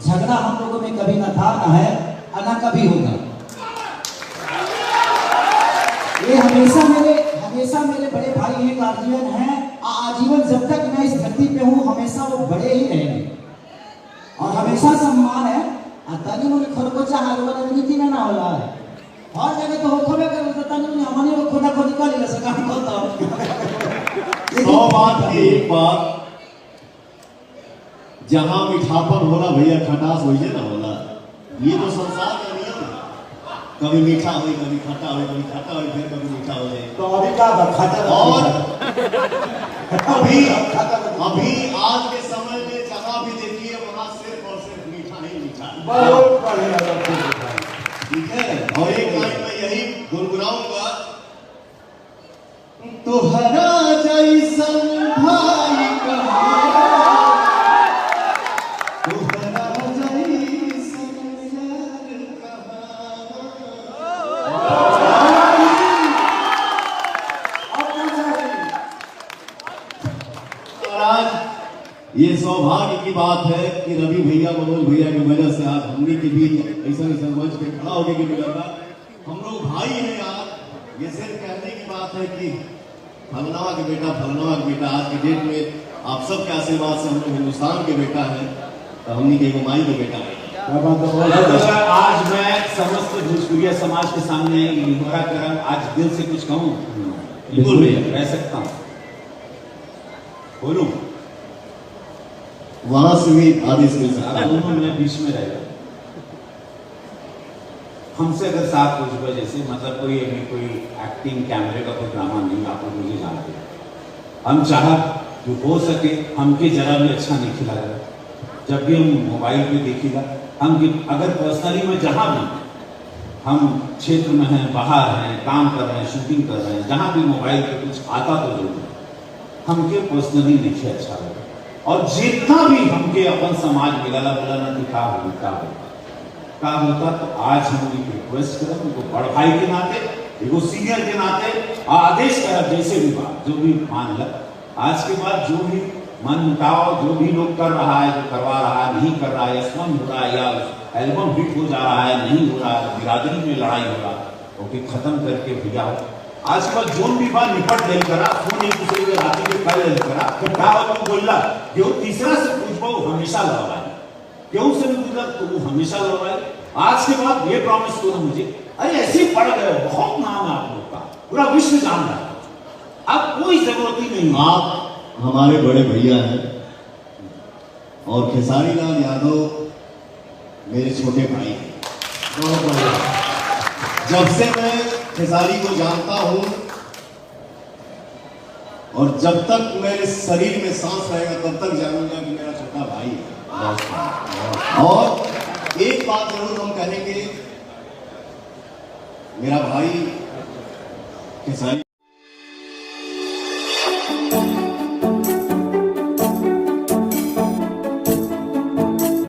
झगड़ा हम लोगों में कभी न था, न है और न कभी होगा। ये हमेशा मेरे बड़े भाई हैं, गार्जियन हैं, आजीवन जब तक मैं इस धरती पे हूँ हमेशा वो बड़े ही रहेंगे और हमेशा सम्मान है। तनी मुझे खरकोचा हालवा नीति में ना होला है हर जगह तो होखबे कर तो तनी मुझे हमनी वो खोदा खोदी कर ले सका हम तो 100 बात की एक बात, जहां मीठापन होला भैया खटास होइए ना होला। ये तो संसार का नियम है, कभी मीठा हो कभी खट्टा हो, कभी खट्टा हो फिर कभी मीठा हो जाए। तो अभी का खट्टा और अभी आज के समय में जहां भी देखिए वहां सिर्फ और सिर्फ मीठा ही मीठा। बहुत बढ़िया, ठीक है। और एक लाइन में यही गुनगुनाऊंगा, तोहरा जैसन भाई कहाँ, तोहरा जैसन यार कहाँ। आज ये सौभाग्य की बात है कि रवि भैया, मनोज भैया की वजह से आज हमने के बीच ऐसा मंच पे खड़ा होने की मिला। हम लोग भाई हैं यार। ये सिर्फ कहने की बात है कि फलनावा के बेटा, फलनावा के बेटा। आज के डेट में आप सबके आशीर्वाद से हम लोग हिंदुस्तान के बेटा है, तो हमने के माई के बेटा है। आज मैं समस्त भोजपुरिया समाज के सामने आज दिल से कुछ कहूँ, बिल्कुल भैया कह सकता हूँ, बोलूं वहां से भी आदेश मिल सकता है। दोनों में बीच में रहेगा। हमसे अगर साथ हो चुका, जैसे मतलब कोई अभी कोई एक्टिंग कैमरे का कोई ड्रामा नहीं, आप लोग मुझे जानते हैं। हम चाह जो हो सके हमके जरा भी अच्छा नहीं खिला रहा, जब भी हम मोबाइल पे देखिएगा, हम अगर पर्सनली में जहाँ भी हम क्षेत्र में हैं, बाहर हैं, काम कर रहे हैं, शूटिंग कर रहे हैं, जहाँ भी मोबाइल पे कुछ आता तो जरूर हमके पर्सनली नहीं अच्छा लगा। और जितना भी हमके अपन समाज मिला ना दिखा होता तो आज हम रिक्वेस्ट करें उनको बड़ भाई के नाते, एगो सीनियर के नाते आदेश कर, जैसे भी बात जो भी मान ल, आज के बाद जो भी मन मुटाव जो भी लोग कर रहा है, जो करवा रहा है, नहीं कर रहा है, स्मन हो रहा है या एल्बम हिट हो जा रहा है, नहीं हो रहा है, बिरादरी में लड़ाई हो रहा है, तो कि खत्म करके भैया आज कल जोन भी बात निपट ले करा, फोन एक दूसरे के राती के कर ले करा, क्या तुम बोलला क्यों तीसरा से पूछो हमेशा लड़वाए, क्यों से नहीं पूछा तो वो हमेशा लड़वाए। आज के बाद ये प्रॉमिस करो मुझे, अरे ऐसे ही पड़ गए, बहुत नाम है आप लोग का, पूरा विश्व जान रहा है, अब कोई जरूरत ही नहीं। आप हमारे बड़े भैया हैं और खेसारी लाल यादव मेरे छोटे भाई हैं। बहुत बढ़िया। जब से मैं खेसारी को जानता हूं और जब तक मेरे शरीर में सांस रहेगा तब तक जानूंगा कि मेरा छोटा भाई है। और एक बात जरूर हम कहेंगे, मेरा भाई खेसारी